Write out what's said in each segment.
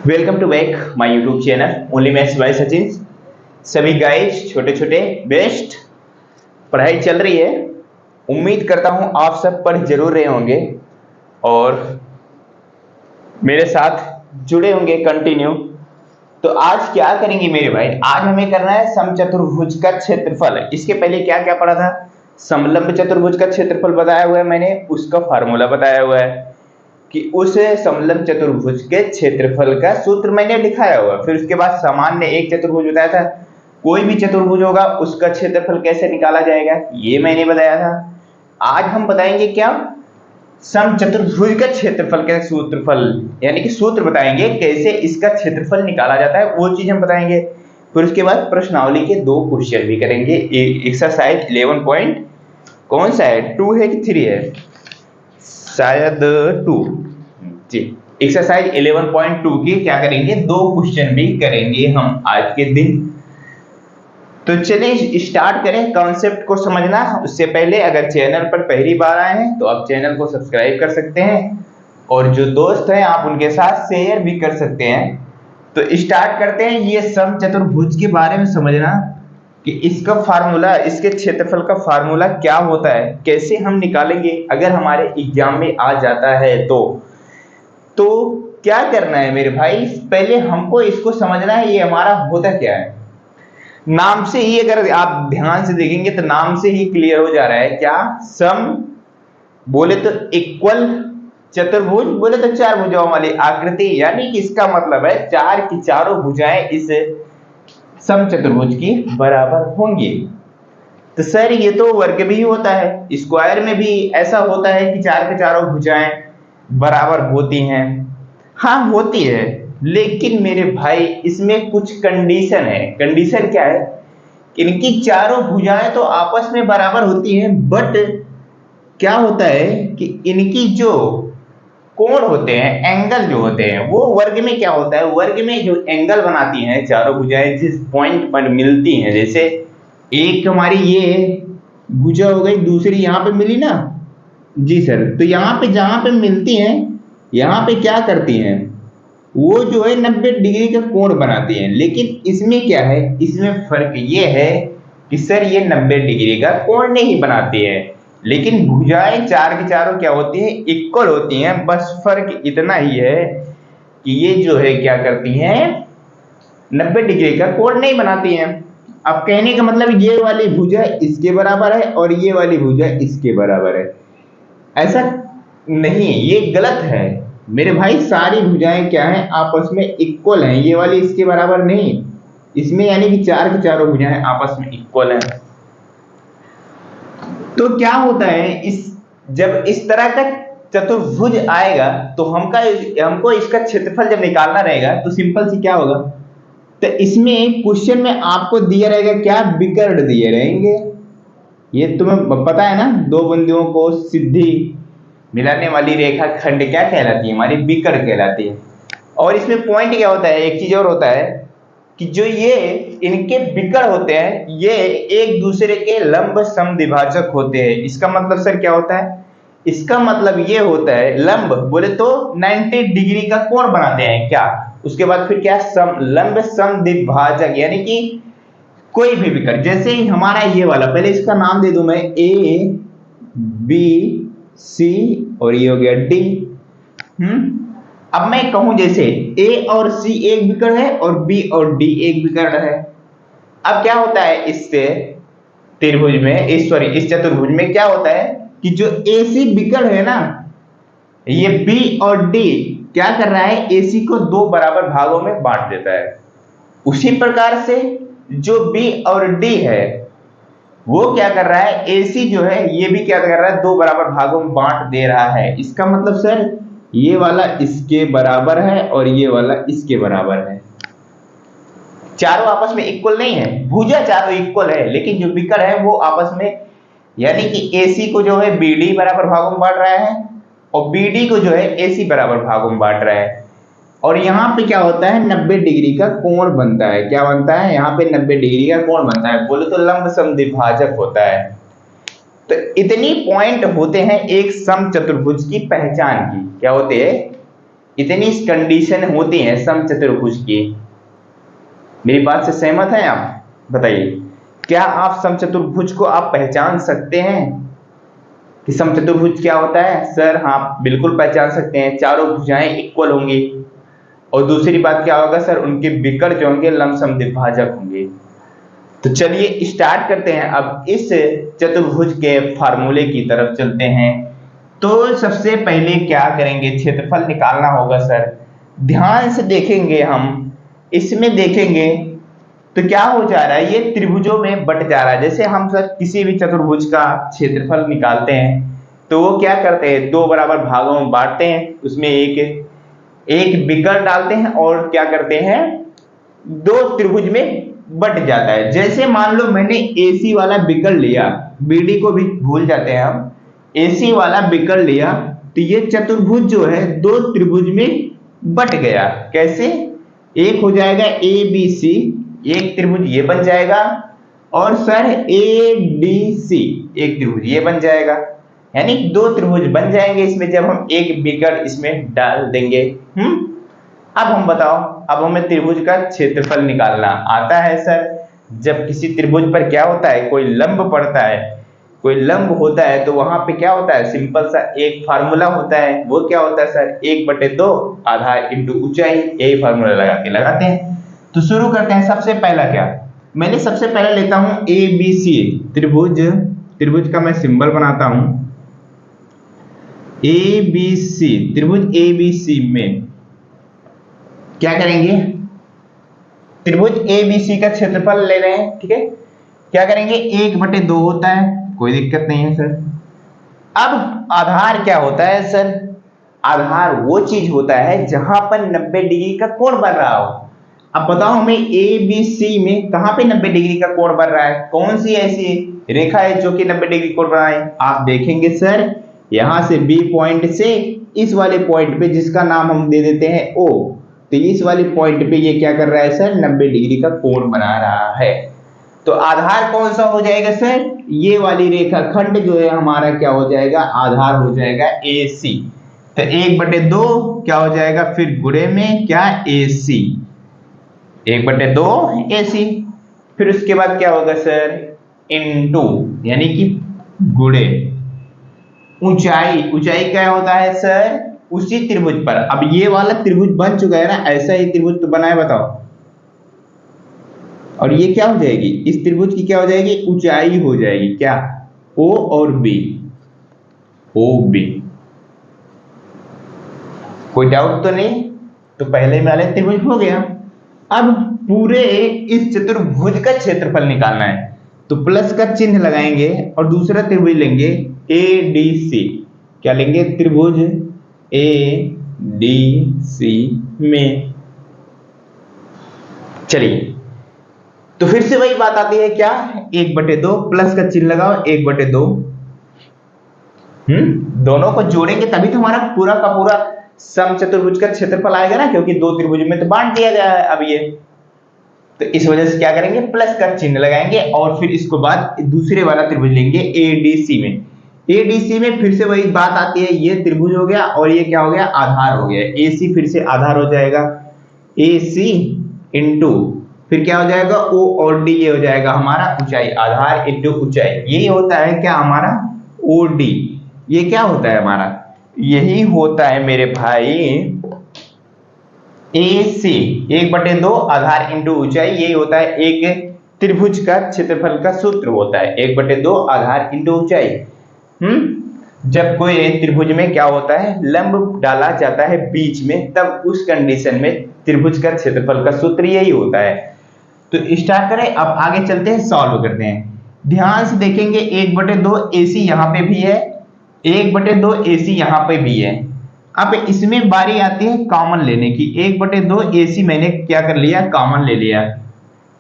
Welcome to back my YouTube channel only maths by Sachin. सभी guys छोटे छोटे best पढ़ाई चल रही है। उम्मीद करता हूं आप सब पढ़ जरूर रहे होंगे और मेरे साथ जुड़े होंगे कंटिन्यू। तो आज क्या करेंगे मेरे भाई, आज हमें करना है समचतुर्भुज का क्षेत्रफल। इसके पहले क्या क्या पढ़ा था? समलंब चतुर्भुज का क्षेत्रफल बताया हुआ है मैंने, उसका फार्मूला बताया हुआ है कि उस समलंब चतुर्भुज के क्षेत्रफल का सूत्र मैंने दिखाया हुआ। फिर उसके बाद सामान्य एक चतुर्भुज बताया था, कोई भी चतुर्भुज होगा उसका क्षेत्रफल कैसे निकाला जाएगा ये मैंने बताया था। आज हम बताएंगे क्या, समचतुर्भुज का क्षेत्रफल का सूत्रफल, यानी कि सूत्र बताएंगे कैसे इसका क्षेत्रफल निकाला जाता है, वो चीज हम बताएंगे। फिर उसके बाद प्रश्नावली के 2 क्वेश्चन भी करेंगे। एक्सरसाइज 11 पॉइंट कौन सा है, 2 है कि 3 है, शायद 2 जी। एक्सरसाइज 11.2 की क्या करेंगे, 2 क्वेश्चन भी करेंगे हम आज के दिन। तो चलिए स्टार्ट करें कॉन्सेप्ट को समझना। उससे पहले अगर चैनल पर पहली बार आए हैं तो आप चैनल को सब्सक्राइब कर सकते हैं और जो दोस्त हैं आप उनके साथ शेयर भी कर सकते हैं। तो स्टार्ट करते हैं ये समचतुर्भुज के बारे में समझना कि इसका फार्मूला, इसके क्षेत्रफल का फार्मूला क्या होता है, कैसे हम निकालेंगे अगर हमारे एग्जाम में आ जाता है तो क्या करना है मेरे भाई, पहले हमको इसको समझना है ये हमारा होता क्या है। नाम से ही अगर आप ध्यान से देखेंगे तो नाम से ही क्लियर हो जा रहा है क्या, सम बोले तो इक्वल, चतुर्भुज बोले तो 4 भुजाओं वाली आकृति, यानी कि इसका मतलब है 4 की चारों भुजाएं इस समचतुर्भुज की बराबर होंगी। तो सर ये तो वर्ग भी होता है, स्क्वायर में भी ऐसा होता है कि 4 की चारों भुजाएं बराबर होती हैं। हाँ होती है, लेकिन मेरे भाई इसमें कुछ कंडीशन है। कंडीशन क्या है, इनकी चारों भुजाएं तो आपस में बराबर होती हैं, बट क्या होता है कि इनकी जो कोण होते हैं, एंगल जो होते हैं, वो वर्ग में क्या होता है, वर्ग में जो एंगल बनाती हैं चारों भुजाएं जिस पॉइंट पर मिलती हैं, जैसे एक हमारी ये भुजा हो गई, दूसरी यहां पे मिली ना जी सर, तो यहां पे जहां पे मिलती हैं यहां पे क्या करती हैं, वो जो है 90 डिग्री का कोण बनाती हैं। लेकिन इसमें क्या है, इसमें फर्क ये है कि सर ये 90 डिग्री का कोण नहीं बनाती है, लेकिन भुजाएं 4 की चारों क्या होती हैं, इक्वल होती हैं। बस फर्क इतना ही है कि ये जो है क्या करती हैं, 90 डिग्री का कोण नहीं बनाती हैं। अब कहने का मतलब ये वाली भुजा इसके बराबर है और ये वाली भुजा इसके बराबर है, ऐसा नहीं, ये गलत है मेरे भाई। सारी भुजाएं क्या हैं, आपस में इक्वल हैं, ये वाली इसके बराबर नहीं, इसमें यानी कि 4 की चारों भुजाएं आपस में इक्वल हैं। तो क्या होता है, इस जब इस तरह का चतुर्भुज आएगा तो हमको इसका क्षेत्रफल जब निकालना रहेगा तो सिंपल सी क्या होगा, तो इसमें क्वेश्चन में आपको दिया रहेगा क्या, विकर्ण दिए रहेंगे। ये तुम्हें पता है ना, 2 बिंदुओं को सीधी मिलाने वाली रेखा खंड क्या कहलाती है, हमारी विकर्ण कहलाती है। और इसमें पॉइंट क्या होता है, एक चीज और होता है कि जो ये इनके विकर्ण होते हैं ये एक दूसरे के लंब समद्विभाजक होते हैं। इसका मतलब सर क्या होता है, इसका मतलब ये होता है लंब बोले तो 90 डिग्री का कोण बनाते हैं क्या, उसके बाद फिर क्या, लंब समद्विभाजक, यानी कि कोई भी विकर्ण, जैसे ही हमारा ये वाला, पहले इसका नाम दे दूं मैं ए बी सी और ये हो गया डी। अब मैं कहूं जैसे ए और सी एक विकर्ण है और बी और डी एक विकर्ण है। अब क्या होता है इससे त्रिभुज में, इस चतुर्भुज में क्या होता है कि जो एसी विकर्ण है ना, ये बी और डी क्या कर रहा है, एसी को 2 बराबर भागों में बांट देता है। उसी प्रकार से जो बी और डी है वो क्या कर रहा है, एसी जो है ये भी क्या कर रहा है, 2 बराबर भागों में बांट दे रहा है। इसका मतलब सर ये वाला इसके बराबर है और ये वाला इसके बराबर है। चारों आपस में इक्वल नहीं है, भुजा चारों इक्वल है, लेकिन जो विकर्ण है वो आपस में, यानी कि एसी को जो है बीडी बराबर भागों में बांट रहा है और बीडी को जो है एसी बराबर भागों में बांट रहा है। और यहाँ पे क्या होता है, 90 डिग्री का कोण बनता है। क्या बनता है, यहाँ पे 90 डिग्री का कोण बनता है, बोले तो लंब समद्विभाजक होता है। तो इतनी पॉइंट होते हैं एक समचतुर्भुज की पहचान की, क्या होते हैं, इतनी कंडीशन होती है समचतुर्भुज की। मेरी बात से सहमत हैं आप? बताइए, क्या आप समचतुर्भुज को आप पहचान सकते हैं कि समचतुर्भुज क्या होता है? सर हाँ, बिल्कुल पहचान सकते हैं। चारों भुजाएं इक्वल होंगी, और दूसरी बात क्या होगा सर, उनके विकर्ण जो होंगे लमसम द्विभाजक होंगे। तो चलिए स्टार्ट करते हैं, अब इस चतुर्भुज के फार्मूले की तरफ चलते हैं। तो सबसे पहले क्या करेंगे, क्षेत्रफल निकालना होगा सर। ध्यान से देखेंगे हम, इसमें देखेंगे तो क्या हो जा रहा है, ये त्रिभुजों में बट जा रहा है। जैसे हम सर किसी भी चतुर्भुज का क्षेत्रफल निकालते हैं तो वो क्या करते हैं, दो बराबर भागों में बांटते हैं, उसमें एक विकर्ण डालते हैं और क्या करते हैं, दो त्रिभुज में बट जाता है। जैसे मान लो मैंने AC वाला विकर्ण लिया, BD को भी भूल जाते हैं हम, AC वाला विकर्ण लिया, तो ये चतुर्भुज जो है दो त्रिभुज में बट गया। कैसे? एक हो जाएगा ABC, एक त्रिभुज ये बन जाएगा, और सर ADC एक त्रिभुज ये बन जाएगा। यानी दो त्रिभुज बन जाएंगे इसमें जब हम एक विकर्ण इसमें डाल देंगे। अब हम बताओ, अब हमें त्रिभुज का क्षेत्रफल निकालना आता है सर। जब किसी त्रिभुज पर क्या होता है, कोई लंब पड़ता है, कोई लंब होता है, तो वहां पे क्या होता है, सिंपल सा एक फार्मूला होता है। वो क्या होता है सर, 1/2 आधार इंटू ऊंचाई। यही फार्मूला लगाते हैं। तो शुरू करते हैं। सबसे पहला क्या, मैंने सबसे पहले लेता हूं ABC त्रिभुज का मैं सिंबल बनाता हूं। ABC त्रिभुज ABC में क्या करेंगे, त्रिभुज ABC का क्षेत्रफल ले रहे हैं, ठीक है। क्या करेंगे, 1/2 होता है, कोई दिक्कत नहीं है सर। अब आधार क्या होता है सर, आधार वो चीज होता है जहां पर 90 डिग्री का कोण बन रहा हो। अब बताओ हमें ABC में कहां पे 90 डिग्री का कोण बन रहा है, कौन सी ऐसी रेखा है जो कि 90 डिग्री कोण बनाए? आप देखेंगे सर, यहां से B पॉइंट से इस वाले पॉइंट पे, जिसका नाम हम दे देते हैं O, तो इस वाले पॉइंट पे ये क्या कर रहा है सर, 90 डिग्री का कोण बना रहा है। तो आधार कौन सा हो जाएगा सर, ये वाली रेखा खंड जो है हमारा क्या हो जाएगा, आधार हो जाएगा AC। तो 1/2 क्या हो जाएगा, फिर गुणे में क्या, AC, 1/2 AC। फिर उसके बाद क्या होगा सर, इनटू, यानी कि गुणे ऊंचाई। ऊंचाई क्या होता है सर, उसी त्रिभुज पर, अब ये वाला त्रिभुज बन चुका है ना, ऐसा ही त्रिभुज तो बना है, बताओ। और ये क्या हो जाएगी, इस त्रिभुज की क्या हो जाएगी, ऊंचाई हो जाएगी, क्या, O और B, OB। कोई डाउट तो नहीं? तो पहले वाले त्रिभुज हो गया। अब पूरे इस चतुर्भुज का क्षेत्रफल निकालना है, तो प्लस का चिन्ह लगाएंगे और दूसरा त्रिभुज लेंगे ADC। क्या लेंगे, त्रिभुज ADC में। चलिए, तो फिर से वही बात आती है, क्या, 1/2, प्लस का चिन्ह लगाओ, 1/2। दोनों को जोड़ेंगे तभी तो हमारा पूरा का पूरा समचतुर्भुज का क्षेत्रफल आएगा ना, क्योंकि दो त्रिभुज में तो बांट दिया गया है अब ये। तो इस वजह से क्या करेंगे, प्लस का चिन्ह लगाएंगे, और फिर इसको बाद दूसरे वाला त्रिभुज लेंगे ADC में। ADC में फिर से वही बात आती है, ये त्रिभुज हो गया और ये क्या हो गया, आधार हो गया। AC फिर से आधार हो जाएगा, AC इंटू फिर क्या हो जाएगा, O और D, ये हो जाएगा हमारा ऊंचाई, आधार इंटू ऊंचाई। यही होता है क्या हमारा OD। ये क्या होता है हमारा, यही होता है मेरे भाई AC, 1/2 आधार इंटू ऊंचाई। यही होता है एक त्रिभुज का क्षेत्रफल का सूत्र होता है, 1/2 आधार इंटू ऊंचाई। जब कोई त्रिभुज में क्या होता है, लंब डाला जाता है बीच में, तब उस कंडीशन में त्रिभुज का क्षेत्रफल का सूत्र यही होता है। तो स्टार्ट करें, अब आगे चलते हैं, सॉल्व करते हैं। ध्यान से देखेंगे, 1/2 AC यहाँ पे भी है, 1/2 AC यहाँ पे भी है। अब इसमें बारी आती है कॉमन लेने की। 1/2 AC मैंने क्या कर लिया, कॉमन ले लिया,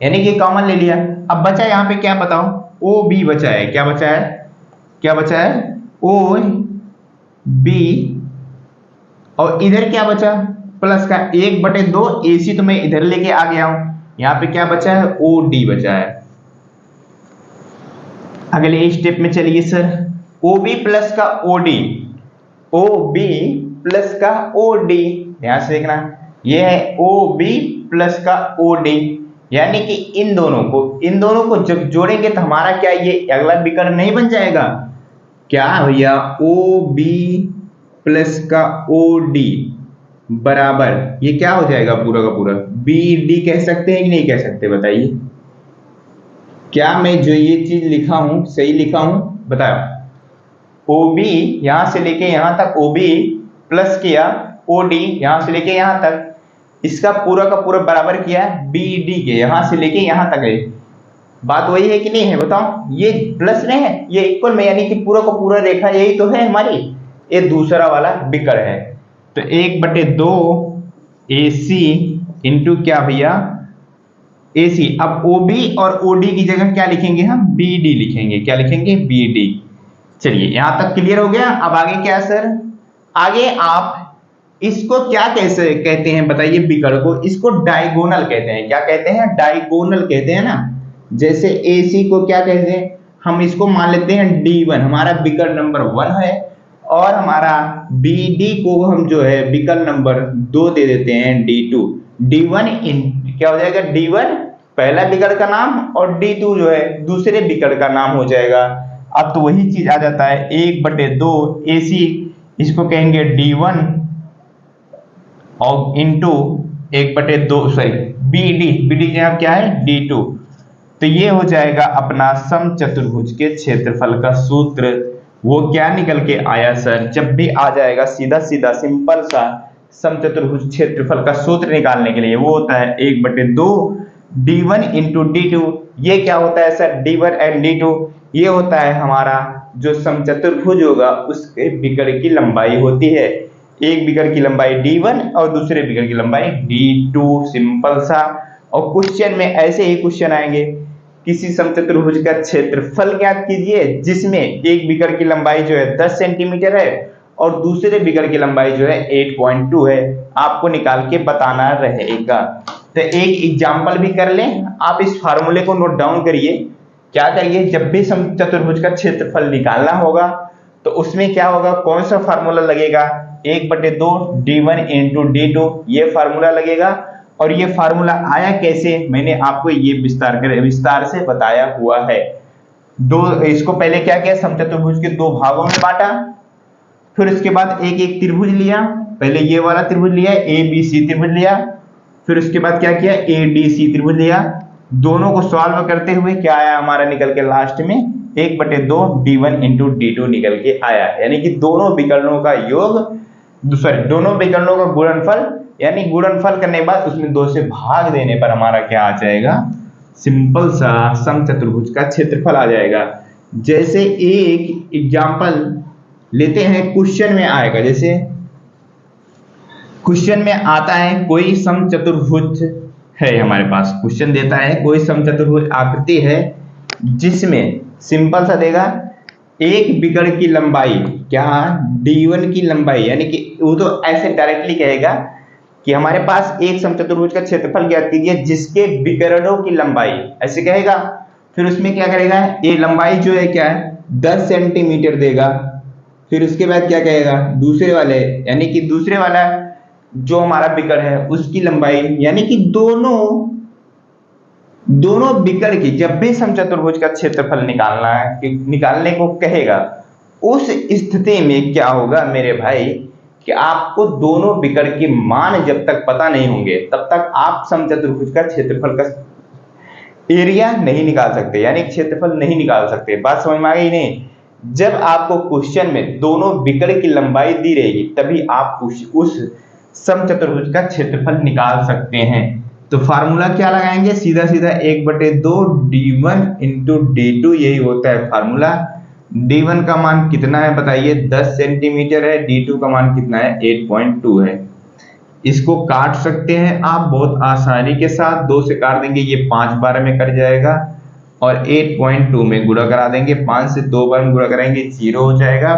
यानी कि कॉमन ले लिया। अब बचा यहाँ पे क्या, बताओ, OB बचा है। क्या बचा है, क्या बचा है, OB, और इधर क्या बचा, प्लस का 1/2 AC तो मैं इधर लेके आ गया हूं, यहाँ पे क्या बचा है, OD बचा है। अगले स्टेप में चलिए सर, OB प्लस का OD, OB प्लस का OD, ध्यान से देखना, ये है OB प्लस का OD, यानी कि इन दोनों को जब जोड़ेंगे तो हमारा क्या ये अगला विकर्ण नहीं बन जाएगा क्या भैया, OB प्लस का OD बराबर ये क्या हो जाएगा पूरा का पूरा BD कह सकते हैं कि नहीं कह सकते, बताइए। क्या मैं जो ये चीज लिखा हूं सही लिखा हूं, बताओ। OB यहां से लेके यहां तक OB प्लस किया OD यहां से लेके यहां तक, इसका पूरा का पूरा बराबर किया BD के, यहां से लेके यहां तक है। बात वही है कि नहीं है, बताओ। ये प्लस में है, ये इक्वल में, यानी कि पूरा का पूरा रेखा यही तो है हमारी, ये दूसरा वाला विकर्ण है। तो 1/2 AC इंटू क्या भैया AC। अब OB और OD की जगह क्या लिखेंगे हम, BD लिखेंगे। क्या लिखेंगे, BD। चलिए यहां तक क्लियर हो गया। अब आगे क्या सर, आगे आप इसको क्या कैसे कहते हैं बताइए, विकर्ण को, इसको डायगोनल कहते हैं। क्या कहते हैं, डायगोनल कहते हैं ना। जैसे AC को क्या कहते हैं, हम इसको मान लेते हैं D1, हमारा विकर्ण नंबर 1 है, और हमारा BD को हम जो है विकर्ण नंबर 2 दे देते हैं D2। D1 इन क्या हो जाएगा, D1 पहला विकर्ण का नाम और D2 जो है दूसरे विकर्ण का नाम हो जाएगा। अब तो वही चीज आ जाता है 1/2 AC, इसको कहेंगे D1 और इंटू 1/2 सॉरी BD का क्या है D2। तो ये हो जाएगा अपना समचतुर्भुज के क्षेत्रफल का सूत्र। वो क्या निकल के आया सर, जब भी आ जाएगा सीधा सीधा सिंपल सा समचतुर्भुज क्षेत्रफल का सूत्र निकालने के लिए, वो होता है 1/2 D1 इंटू D2। ये क्या होता है सर, D1 एंड D2 ये होता है हमारा जो समचतुर्भुज होगा उसके विकर्ण की लंबाई होती है। एक विकर्ण की लंबाई D1 और दूसरे विकर्ण की लंबाई D2, सिंपल सा। और क्वेश्चन में ऐसे ही क्वेश्चन आएंगे, किसी समचतुर्भुज का क्षेत्रफल ज्ञात कीजिए जिसमें एक विकर्ण की लंबाई जो है 10 सेंटीमीटर है और दूसरे विकर्ण की लंबाई जो है 8.2 है, आपको निकाल के बताना रहेगा। तो एक एग्जांपल भी कर लें, आप इस फार्मूले को नोट डाउन करिए। क्या करिए, जब भी समचतुर्भुज का क्षेत्रफल निकालना होगा तो उसमें क्या होगा, कौन सा फार्मूला लगेगा, 1/2 D1 इंटू D2 ये फार्मूला लगेगा। और ये फार्मूला आया कैसे, मैंने आपको ये विस्तार से बताया हुआ है। इसको पहले क्या किया, समचतुर्भुज के 2 भागों में बांटा, फिर उसके बाद एक एक त्रिभुज लिया। पहले ये वाला त्रिभुज लिया, ABC त्रिभुज लिया, फिर उसके बाद क्या किया, ADC त्रिभुज लिया। दोनों को सॉल्व करते हुए क्या आया हमारा निकल के लास्ट में 1/2 D1 इंटू D2 निकल के आया। यानी कि दोनों विकर्णों का योग, दोनों विकर्णों का गुणनफल, यानी गुणनफल करने के बाद उसमें 2 से भाग देने पर हमारा क्या आ जाएगा, सिंपल सा समचतुर्भुज का क्षेत्रफल आ जाएगा। जैसे एक एग्जांपल लेते हैं, क्वेश्चन में आएगा, जैसे क्वेश्चन में आता है कोई समचतुर्भुज है, हमारे पास क्वेश्चन देता है कोई समचतुर्भुज आकृति है जिसमें सिंपल सा देगा एक विकर्ण की लंबाई क्या, D1 की लंबाई, यानी कि वो तो ऐसे डायरेक्टली कहेगा कि हमारे पास एक समचतुर्भुज का क्षेत्रफल ज्ञात कीजिए जिसके विकर्णों की लंबाई, ऐसे कहेगा। फिर उसमें क्या करेगा, ये लंबाई जो है क्या है 10 सेंटीमीटर देगा। फिर उसके बाद क्या कहेगा, दूसरे वाले यानी कि दूसरे वाला जो हमारा विकर्ण है उसकी लंबाई, यानी कि दोनों विकर्ण की जब भी समचतुर्भुज का क्षेत्रफल निकालना है, निकालने को कहेगा, उस स्थिति में क्या होगा मेरे भाई कि आपको दोनों विकर्ण के मान जब तक पता नहीं होंगे तब तक आप समचतुर्भुज का क्षेत्रफल का एरिया नहीं निकाल सकते, यानी क्षेत्रफल नहीं निकाल सकते। बात समझ में आ गई नहीं। जब आपको क्वेश्चन में दोनों विकर्ण की लंबाई दी रहेगी तभी आप उस समचतुर्भुज का क्षेत्रफल निकाल सकते हैं। तो फार्मूला क्या लगाएंगे, सीधा सीधा 1/2 D1 इंटू D2 यही होता है फार्मूला। D1 का मान कितना है बताइए, 10 सेंटीमीटर है। D2 का मान कितना है, 8.2 है। इसको काट सकते हैं आप बहुत आसानी के साथ, 2 से काट देंगे ये 5 बार में कट जाएगा, और 8.2 में गुणा करा देंगे, 5 से 2 बार में गुणा कराएंगे 0 हो जाएगा।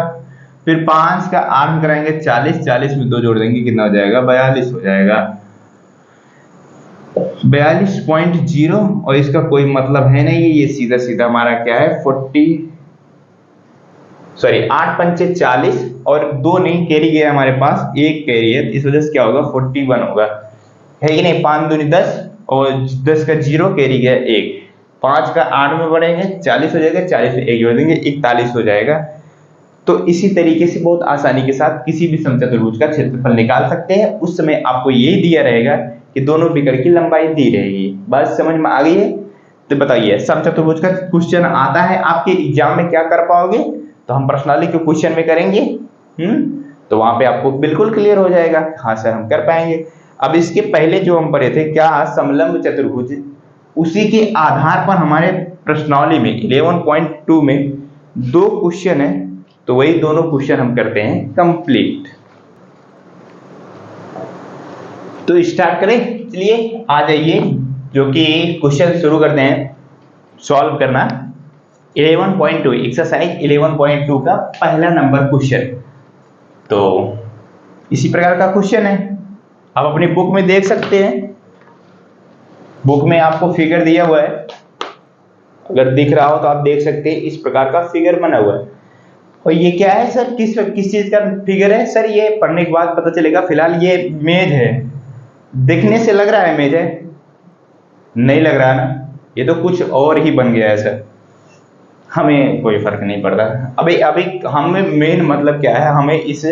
फिर 5 का 8 में कराएंगे 40, 40 में 2 जोड़ देंगे कितना हो जाएगा, 42 हो जाएगा, 42.0। और इसका कोई मतलब है नहीं, ये सीधा सीधा हमारा क्या है 40 सॉरी 8 पंचे 40 और 2 नहीं कैरी गया हमारे पास, एक कैरी है, इस वजह से क्या होगा 41 होगा, है कि नहीं। 5 दूनी 10 और 10 का 0 कैरी गया 1, 5 का 8 में बढ़ेंगे 40 हो जाएगा, 40 से 1 जोड़ देंगे 41 हो जाएगा। तो इसी तरीके से बहुत आसानी के साथ किसी भी समचतुर्भुज का क्षेत्रफल निकाल सकते हैं। उस समय आपको यही दिया रहेगा कि दोनों बिगर की लंबाई दी रहेगी। बात समझ में आ गई है? तो बताइए समचतुर्भुज का क्वेश्चन आता है आपके एग्जाम में, क्या कर पाओगे? तो हम प्रश्नावली के क्वेश्चन में करेंगे, तो वहां पे आपको बिल्कुल क्लियर हो जाएगा, हाँ सर हम कर पाएंगे। अब इसके पहले जो हम पढ़े थे क्या, समलंब चतुर्भुज, उसी के आधार पर हमारे प्रश्नावली में 11.2 में 2 क्वेश्चन है, तो वही दोनों क्वेश्चन हम करते हैं कंप्लीट। तो स्टार्ट करें, चलिए आ जाइए, जो कि क्वेश्चन शुरू करते हैं सॉल्व करना। 11.2 एक्सरसाइज 11.2 का पहला नंबर क्वेश्चन। तो इसी प्रकार का क्वेश्चन है, आप अपनी बुक में देख सकते हैं, बुक में आपको फिगर दिया हुआ है, अगर दिख रहा हो तो आप देख सकते हैं, इस प्रकार का फिगर बना हुआ है। और ये क्या है सर, किस चीज का फिगर है सर? ये पढ़ने के बाद पता चलेगा। फिलहाल ये मेज है, दिखने से लग रहा है मेज है, नहीं लग रहा ना, ये तो कुछ और ही बन गया है सर, हमें कोई फर्क नहीं पड़ता। अभी हमें मेन मतलब क्या है, हमें इस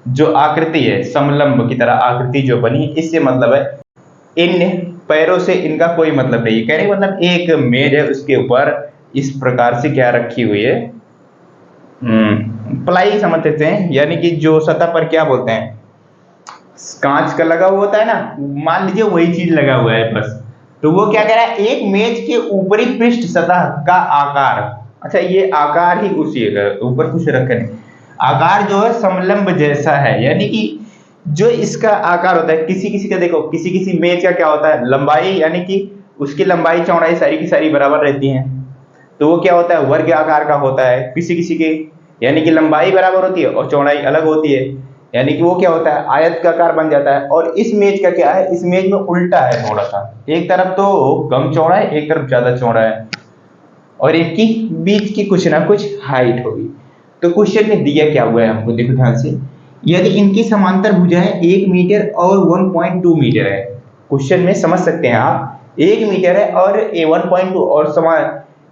जो आकृति है समलंब की तरह आकृति जो बनी, इससे मतलब है, इन पैरों से इनका कोई मतलब नहीं है। कहने का मतलब एक मेज है, उसके ऊपर इस प्रकार से क्या रखी हुई है, प्लाई समझते हैं, यानी कि जो सतह पर क्या बोलते हैं, कांच का लगा हुआ होता है ना, मान लीजिए वही चीज लगा हुआ है बस। तो वो क्या कह रहा है, एक मेज के ऊपरी पृष्ठ सतह का आकार, अच्छा ये आकार ही उसी है, ऊपर कुछ रखा नहीं, आकार जो है समलंब जैसा है, यानी कि जो इसका आकार होता है, किसी किसी का देखो, किसी किसी मेज का क्या होता है, लंबाई यानी कि उसकी लंबाई चौड़ाई सारी की सारी बराबर रहती है, तो वो क्या होता है वर्ग आकार का होता है। किसी किसी के यानी कि लंबाई बराबर होती है और चौड़ाई अलग होती है, यानी कि वो क्या होता है आयत का आकार बन जाता है। और इस मेज का क्या है, इस मेज में उल्टा है थोड़ा सा, एक तरफ तो कम चौड़ा है, एक तरफ ज्यादा चौड़ा है, और इनकी बीच की कुछ ना कुछ हाइट होगी। तो क्वेश्चन में दिया क्या हुआ है हमको, देखो ध्यान से, यदि इनकी समांतर भुजाएं 1 मीटर और 1.2 मीटर है, क्वेश्चन में समझ सकते हैं आप, 1 मीटर है और 1.2, और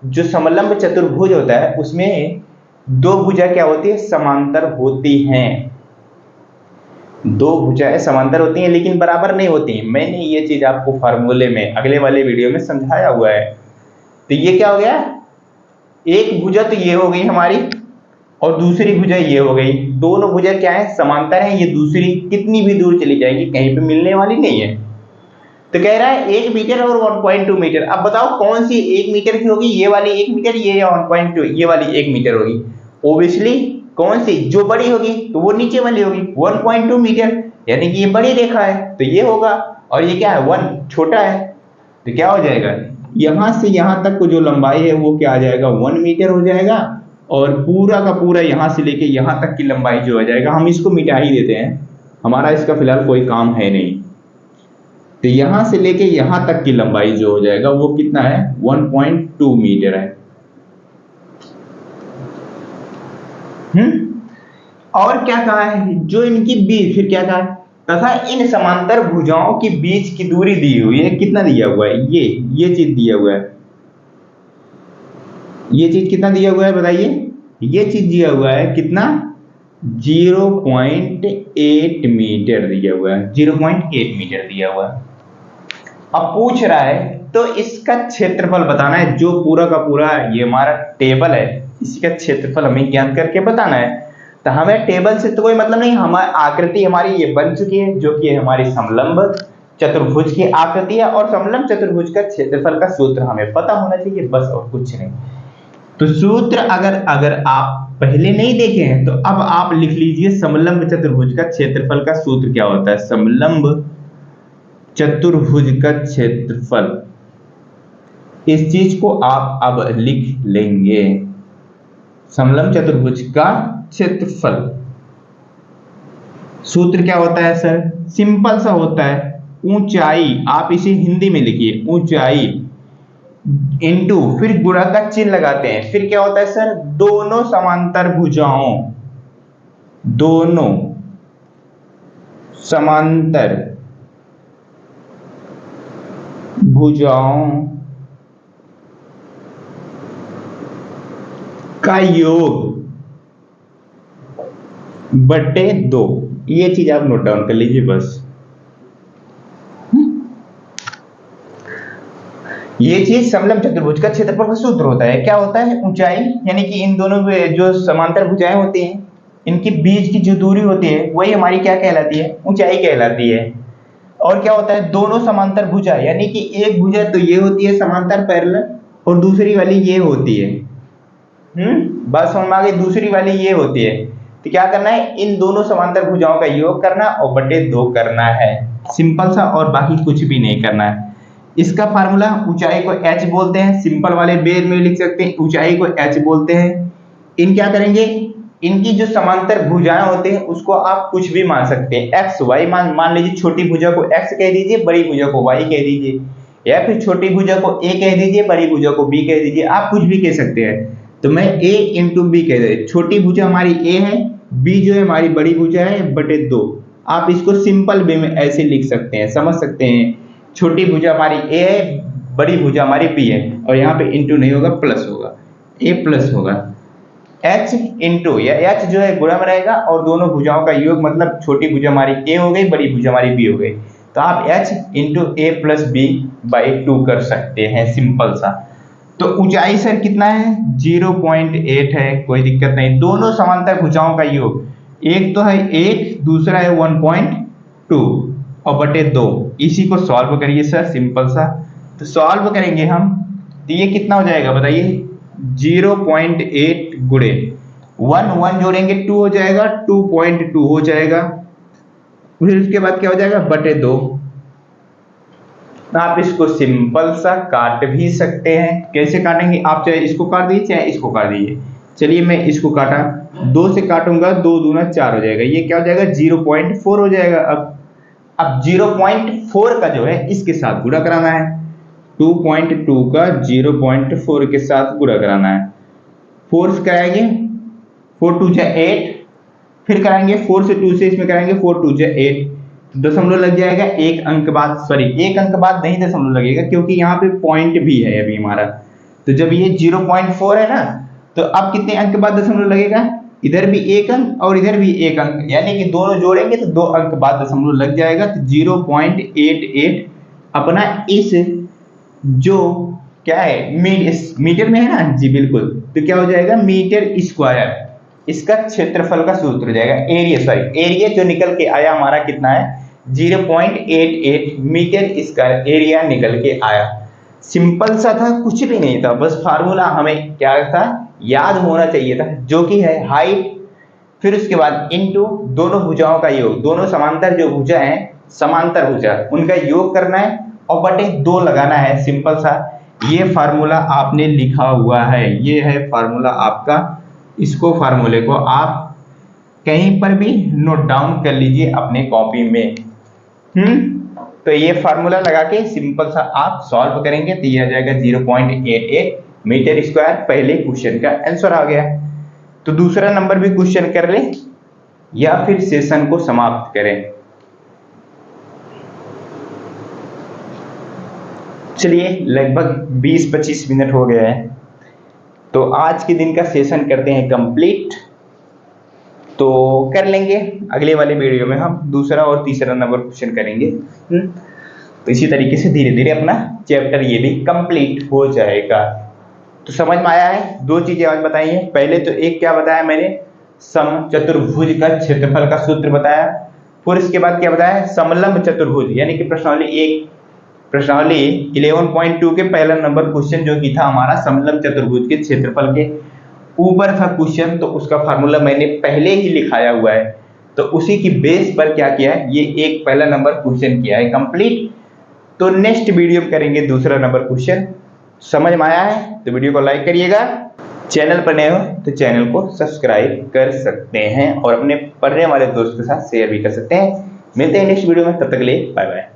जो समलंब चतुर्भुज होता है उसमें 2 भुजा क्या होती है, समांतर होती हैं। 2 भुजाएं समांतर होती हैं लेकिन बराबर नहीं होती हैं। मैंने ये चीज आपको फार्मूले में अगले वाले वीडियो में समझाया हुआ है। तो ये क्या हो गया, एक भुजा तो ये हो गई हमारी और दूसरी भुजा ये हो गई, दोनों भुजा क्या है समांतर है, ये दूसरी कितनी भी दूर चली जाएगी कहीं पे मिलने वाली नहीं है। तो कह रहा है 1 मीटर और 1.2 मीटर। अब बताओ कौन सी 1 मीटर की होगी, ये वाली 1 मीटर, ये या 1.2, ये वाली 1 मीटर होगी। ओब्वियसली कौन सी जो बड़ी होगी तो वो नीचे वाली होगी, 1.2 मीटर, यानी कि ये बड़ी रेखा है तो ये होगा, और ये क्या है 1 छोटा है, तो क्या हो जाएगा, यहां से यहां तक को जो लंबाई है वो क्या आ जाएगा 1 मीटर हो जाएगा, और पूरा का पूरा यहां से लेके यहां तक की लंबाई जो हो जाएगा, हम इसको मिटा ही देते हैं, हमारा इसका फिलहाल कोई काम है नहीं। तो यहां से लेके यहां तक की लंबाई जो हो जाएगा वो कितना है, 1.2 मीटर है। और क्या कहा है, जो इनकी बीच, फिर क्या कहा है, तथा इन समांतर भुजाओं की बीच की दूरी दी हुई है, कितना दिया हुआ है, ये चीज दिया हुआ है, ये चीज कितना दिया हुआ है बताइए, ये चीज दिया हुआ है कितना, 0.8 मीटर दिया हुआ है, 0.8 मीटर दिया हुआ है। अब पूछ रहा है तो इसका क्षेत्रफल बताना है, जो पूरा का पूरा ये हमारा टेबल है इसका क्षेत्रफल हमें ज्ञात करके बताना है। तो हमें टेबल से तो कोई मतलब नहीं, हमारी आकृति हमारी ये बन चुकी है जो कि हमारी समलंब चतुर्भुज की आकृति है, और समलंब चतुर्भुज का क्षेत्रफल का सूत्र हमें पता होना चाहिए, बस और कुछ नहीं। तो सूत्र अगर आप पहले नहीं देखे हैं तो अब आप लिख लीजिए, समलंब चतुर्भुज का क्षेत्रफल का सूत्र क्या होता है, समलंब चतुर्भुज का क्षेत्रफल, इस चीज को आप अब लिख लेंगे, समलंब चतुर्भुज का क्षेत्रफल। सूत्र क्या होता है सर, सिंपल सा होता है, ऊंचाई, आप इसे हिंदी में लिखिए, ऊंचाई इंटू फिर गुणा का चिन्ह लगाते हैं, फिर क्या होता है सर, दोनों समांतर भुजाओं, दोनों समांतर भुजाओं का योग बटे 2। ये चीज आप नोट डाउन कर लीजिए बस। ये चीज समलंब चतुर्भुज का क्षेत्रफल का सूत्र होता है। क्या होता है, ऊंचाई, यानी कि इन दोनों जो समांतर भुजाएं होती हैं इनके बीच की जो दूरी होती है वही हमारी क्या कहलाती है, ऊंचाई कहलाती है। और क्या होता है, दोनों समांतर भुजा, यानी कि एक भुजा तो ये होती है समांतर पैरेलल और दूसरी वाली ये होती है। बात समझ में आ गई, दूसरी वाली ये होती है। तो क्या करना है, इन दोनों समांतर भुजाओं का योग करना और बटे 2 करना है, सिंपल सा, और बाकी कुछ भी नहीं करना है। इसका फार्मूला, ऊंचाई को h बोलते हैं, सिंपल वाले वे में लिख सकते हैं, ऊंचाई को h बोलते हैं। इन क्या करेंगे, इनकी जो समांतर भुजाएं होते हैं उसको आप कुछ भी मान सकते हैं, x y मान लीजिए, छोटी भुजा को x कह दीजिए, बड़ी भुजा को y कह दीजिए, या फिर छोटी भुजा को a कह दीजिए, बड़ी भुजा को b कह दीजिए, आप कुछ भी कह सकते हैं। तो मैं a इंटू b कह दे, छोटी भुजा हमारी a है, b जो है हमारी बड़ी भुजा है, बटे 2। आप इसको सिंपल वे में ऐसे लिख सकते हैं, समझ सकते हैं, छोटी भुजा हमारी a है, बड़ी भुजा हमारी b है, और यहाँ पे इंटू नहीं होगा, प्लस होगा, a प्लस होगा, h इंटू, या h जो है गुणा में रहेगा और दोनों भुजाओं का योग, मतलब छोटी भुजा हमारी a हो गई, बड़ी भुजा हमारी b हो गई। तो आप h into a plus b by 2 कर सकते हैं, सिंपल सा। तो ऊंचाई सर कितना है, 0.8 है, कोई दिक्कत नहीं। दोनों समांतर भुजाओं का योग, एक तो है 1, दूसरा है 1.2 और बटे 2। इसी को सॉल्व करिए सर, सिंपल सा। तो सॉल्व करेंगे हम, तो ये कितना हो जाएगा बताइए, 0.8 गुणे 1 जोड़ेंगे 2 हो जाएगा, 2.2 हो जाएगा, फिर उसके बाद क्या हो जाएगा, बटे 2। आप इसको सिंपल सा काट भी सकते हैं। कैसे काटेंगे आप, चाहे इसको काट दीजिए चाहे इसको काट दीजिए। चलिए मैं इसको काटा, 2 से काटूंगा, 2 दूना 4 हो जाएगा, ये क्या हो जाएगा, 0.4 हो जाएगा। अब 0.4 का जो है इसके साथ गुणा कराना है, 2.2 का 0.4 के साथ गुणा कराना है। 4 से कराएंगे, 4 2 जा 8, फिर कराएंगे 4 से 2 से इसमें कराएंगे, 4 2 जा 8, दशमलव लग जाएगा, एक अंक बाद, सॉरी एक अंक बाद नहीं दशमलव लगेगा, क्योंकि यहाँ पे पॉइंट भी है अभी हमारा। तो जब ये 0.4 है ना, तो अब कितने अंक बाद दशमलव लगेगा, इधर भी एक अंक और इधर भी एक अंक, यानी कि दोनों जोड़ेंगे तो 2 अंक बाद दशमलव लग जाएगा। तो 0.88 अपना इस जो क्या है, मीटर में है ना जी, बिल्कुल। तो क्या हो जाएगा, मीटर स्क्वायर, इसका क्षेत्रफल का सूत्र हो जाएगा, एरिया, सॉरी एरिया जो निकल के आया हमारा कितना है, 0.88 मीटर स्क्वायर एरिया निकल के आया। सिंपल सा था, कुछ भी नहीं था, बस फार्मूला हमें क्या था, याद होना चाहिए था, जो कि है हाइट, फिर उसके बाद इनटू दोनों भुजाओं का योग, दोनों समांतर जो भुजा है, समांतर भुजा, उनका योग करना है और बटे 2 लगाना है, सिंपल सा। ये फार्मूला आपने लिखा हुआ है, ये है फार्मूला आपका। इसको फार्मूले को आप कहीं पर भी नोट डाउन कर लीजिए अपने कॉपी में। तो ये फार्मूला लगा के सिंपल सा आप सॉल्व करेंगे तो ये आ जाएगा 0.88 मीटर स्क्वायर। पहले क्वेश्चन का आंसर आ गया। तो दूसरा नंबर भी क्वेश्चन कर ले या फिर सेशन को समाप्त करें। चलिए लगभग 20-25 मिनट हो गया है, तो आज के दिन का सेशन करते हैं कंप्लीट। तो कर लेंगे अगले वाले वीडियो में हम दूसरा और तीसरा नंबर क्वेश्चन करेंगे। तो इसी तरीके से धीरे धीरे अपना चैप्टर ये भी कंप्लीट हो जाएगा। तो समझ में आया है? 2 चीजें आज बताई हैं। पहले तो एक क्या बताया मैंने, समचतुर्भुज का क्षेत्रफल का सूत्र बताया। फिर इसके बाद क्या बताया, समलंब चतुर्भुज, यानी कि प्रश्नावली 11.2 के पहला नंबर क्वेश्चन जो कि था हमारा समलंब चतुर्भुज के क्षेत्रफल के ऊपर था क्वेश्चन, तो उसका फार्मूला मैंने पहले ही लिखाया हुआ है। तो उसी की बेस पर क्या किया है, ये एक पहला नंबर क्वेश्चन किया है कंप्लीट। तो नेक्स्ट वीडियो में करेंगे दूसरा नंबर क्वेश्चन। समझ में आया है तो वीडियो को लाइक करिएगा, चैनल पर नए हो तो चैनल को सब्सक्राइब कर सकते हैं और अपने पढ़ने वाले दोस्त के साथ शेयर भी कर सकते हैं। मिलते हैं नेक्स्ट वीडियो में, तब तक के लिए बाय बाय।